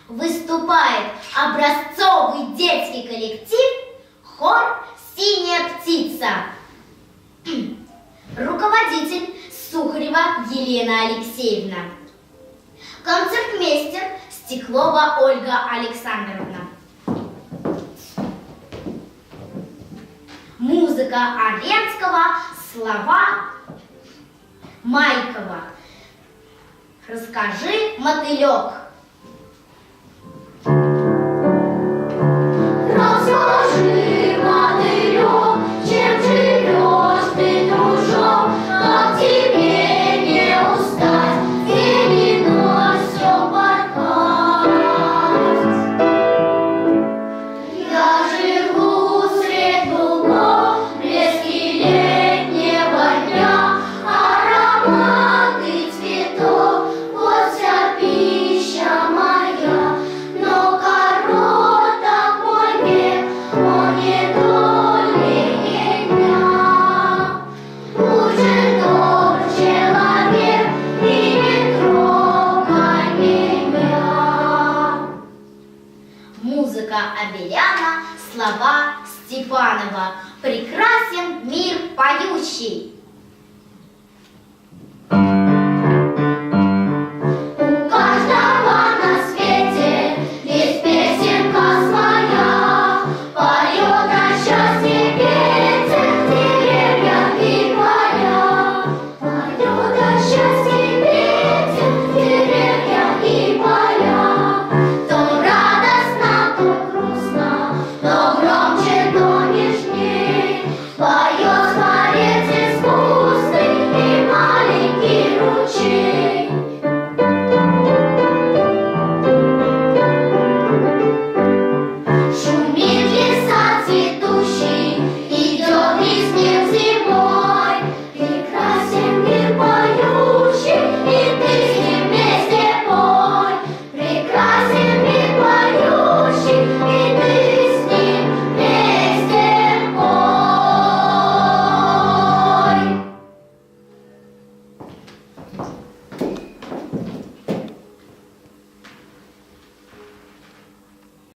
Выступает образцовый детский коллектив «Хор «Синяя птица». Руководитель Сухарева Елена Алексеевна. Концертмейстер Стеклова Ольга Александровна. Музыка Аренского, слова Майкова. Расскажи, мотылек. Расскажи, мотылек, чем живешь ты, дружок, как тебе не устать, день и ночь все порхать. Я живу средь лугов, блески летнего дня, ароматы цветов, вот вся пища моя, но короток мой век, он не долее дня. Будь добр, человек, и не трогай меня. Музыка Аверяна, слова Степанова. Прекрасен мир поющий.